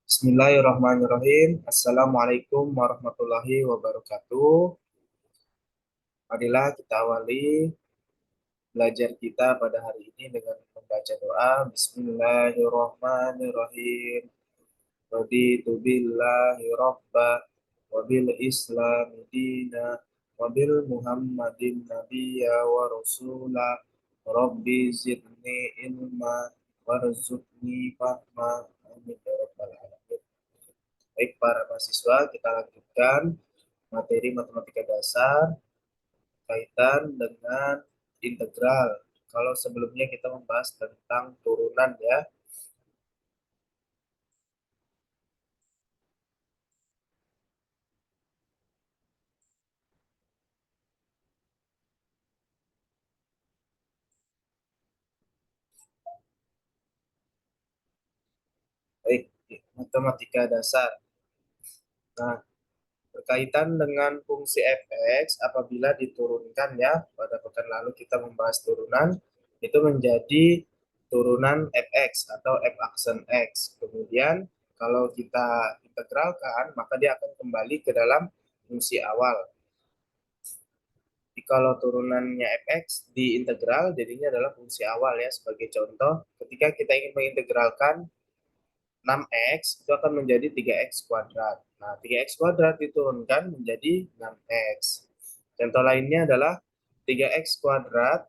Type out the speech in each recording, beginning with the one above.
Bismillahirrahmanirrahim. Assalamualaikum warahmatullahi wabarakatuh. Marilah kita awali belajar kita pada hari ini dengan membaca doa. Bismillahirrahmanirrahim. Raditu billahi rabba wa bil islami dina wa bil muhammadin nabiyya wa rasula. Rabbi zidni ilma warzuqni fahma. Amin ya rabbal alamin. Baik, para mahasiswa, kita lanjutkan materi matematika dasar kaitan dengan integral. Kalau sebelumnya kita membahas tentang turunan ya. Baik, matematika dasar. Nah, berkaitan dengan fungsi fx apabila diturunkan ya, pada pekan lalu kita membahas turunan, itu menjadi turunan fx atau f aksen x. Kemudian kalau kita integralkan, maka dia akan kembali ke dalam fungsi awal. Jadi kalau turunannya fx di integral, jadinya adalah fungsi awal ya. Sebagai contoh, ketika kita ingin mengintegralkan 6x, itu akan menjadi 3x kuadrat. Nah, 3x kuadrat diturunkan menjadi 6x. Contoh lainnya adalah 3x kuadrat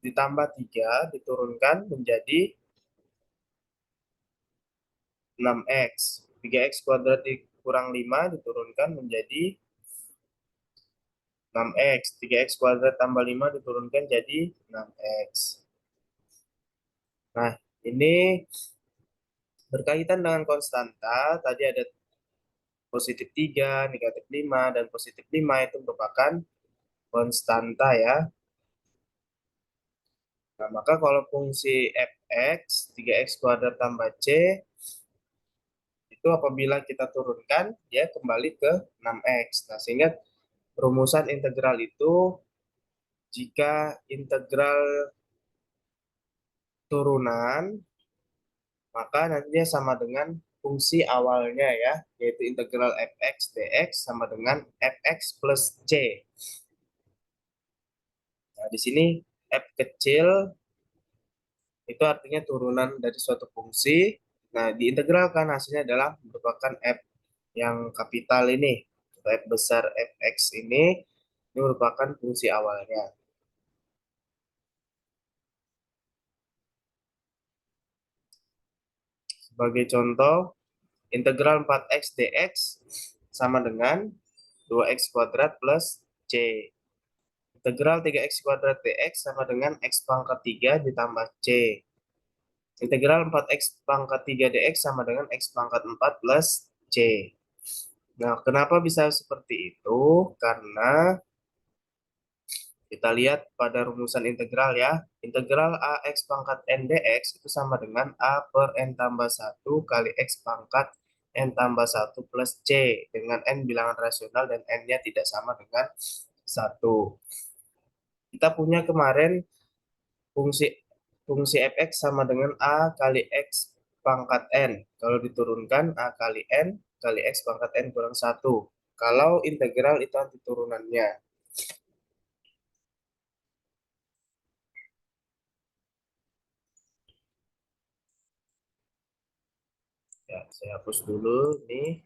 ditambah 3 diturunkan menjadi 6x. 3x kuadrat dikurang 5 diturunkan menjadi 6x. 3x kuadrat tambah 5 diturunkan jadi 6x. Nah, ini berkaitan dengan konstanta. Tadi ada positif 3, negatif 5, dan positif 5 itu merupakan konstanta ya. Nah, maka kalau fungsi fx, 3x kuadrat tambah c, itu apabila kita turunkan, ya kembali ke 6x. Nah, sehingga rumusan integral itu, jika integral turunan, maka nantinya sama dengan fungsi awalnya ya, yaitu integral fx dx sama dengan fx plus c. Nah, di sini f kecil itu artinya turunan dari suatu fungsi. Nah, diintegralkan hasilnya adalah merupakan f yang kapital ini, f besar fx ini merupakan fungsi awalnya. Sebagai contoh, integral 4x dx sama dengan 2x kuadrat plus c. Integral 3x kuadrat dx sama dengan x pangkat 3 ditambah c. Integral 4x pangkat 3 dx sama dengan x pangkat 4 plus c. Nah, kenapa bisa seperti itu? Karena kita lihat pada rumusan integral ya. Integral ax pangkat n dx itu sama dengan a per n tambah 1 kali x pangkat n tambah 1 plus c. Dengan n bilangan rasional dan n-nya tidak sama dengan 1. Kita punya kemarin fungsi fungsi fx sama dengan a kali x pangkat n. Kalau diturunkan a kali n kali x pangkat n kurang 1. Kalau integral itu anti turunannya. Ya, saya hapus dulu nih.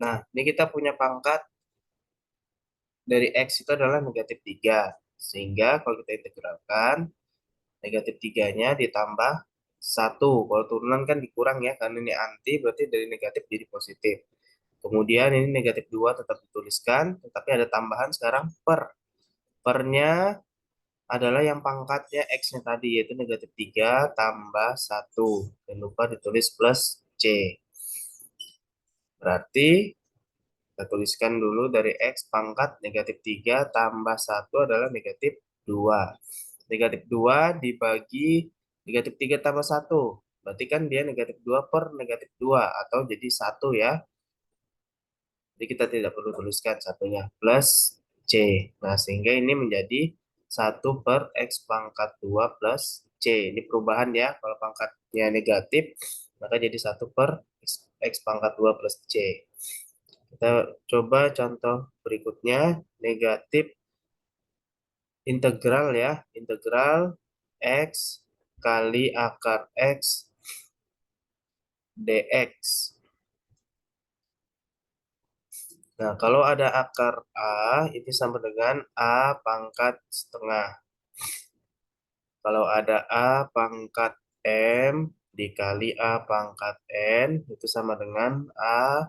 Nah, ini kita punya pangkat dari x itu adalah negatif 3. Sehingga kalau kita integralkan, negatif 3-nya ditambah 1. Kalau turunan kan dikurang ya, karena ini anti, berarti dari negatif jadi positif. Kemudian ini negatif 2 tetap dituliskan, tetapi ada tambahan sekarang per. Pernya adalah yang pangkatnya X-nya tadi, yaitu negatif 3 tambah 1. Jangan lupa ditulis plus C. Berarti kita tuliskan dulu dari X pangkat negatif 3 tambah 1 adalah negatif 2. Negatif 2 dibagi negatif 3 tambah 1. Berarti kan dia negatif 2 per negatif 2 atau jadi 1 ya. Jadi kita tidak perlu tuliskan satunya plus C. Nah, sehingga ini menjadi 1 per X pangkat 2 plus C. Ini perubahan ya. Kalau pangkatnya negatif, maka jadi 1 per X pangkat 2 plus C. Kita coba contoh berikutnya. Negatif integral ya. Integral X kali akar X dx. Nah, kalau ada akar A, itu sama dengan A pangkat setengah. Kalau ada A pangkat M dikali A pangkat N, itu sama dengan A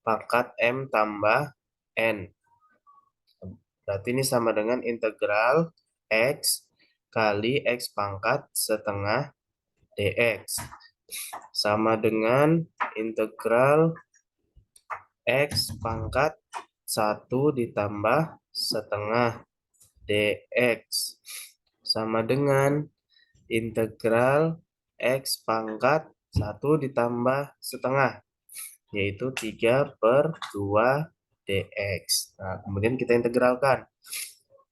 pangkat M tambah N. Berarti ini sama dengan integral X kali X pangkat setengah dx. Sama dengan integral X pangkat 1 ditambah setengah dx. Sama dengan integral X pangkat 1 ditambah setengah, yaitu 3 per 2 dx. Nah, kemudian kita integralkan.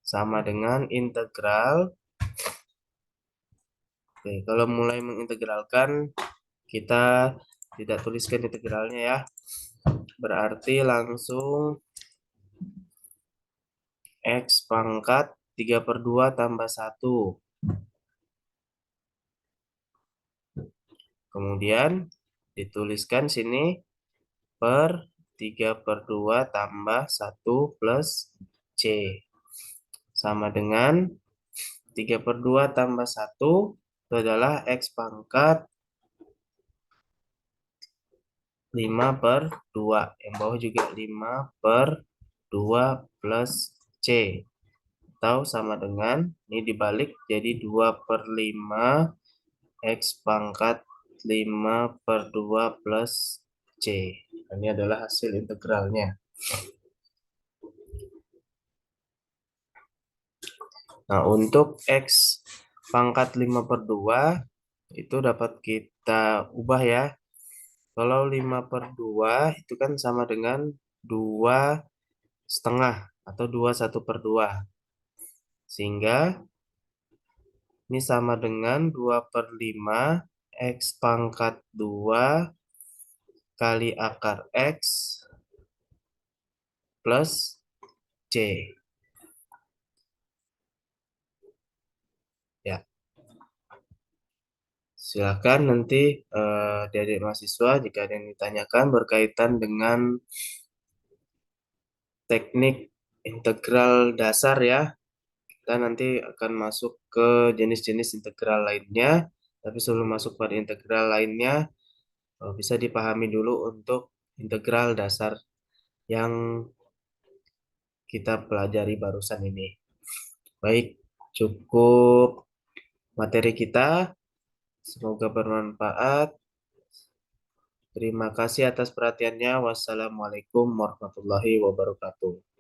Sama dengan integral. Oke, kalau mulai mengintegralkan, kita tidak tuliskan integralnya ya. Berarti langsung X pangkat 3 per 2 tambah 1. Kemudian dituliskan sini per 3 per 2 tambah 1 plus C. Sama dengan 3 per 2 tambah 1 itu adalah X pangkat 5 per 2. Yang bawah juga 5 per 2 plus C. Atau sama dengan, ini dibalik jadi 2 per 5 X pangkat 5 per 2 plus C. Ini adalah hasil integralnya. Nah, untuk X pangkat 5 per 2 itu dapat kita ubah ya. Kalau 5 per 2 itu kan sama dengan 2 setengah atau 21 per 2. Sehingga ini sama dengan 2 per 5 X pangkat 2 kali akar X plus C. Ya, silakan nanti adik mahasiswa jika ada yang ditanyakan berkaitan dengan teknik integral dasar ya. Kita nanti akan masuk ke jenis-jenis integral lainnya. Tapi sebelum masuk pada integral lainnya, bisa dipahami dulu untuk integral dasar yang kita pelajari barusan ini. Baik, cukup materi kita. Semoga bermanfaat. Terima kasih atas perhatiannya. Wassalamualaikum warahmatullahi wabarakatuh.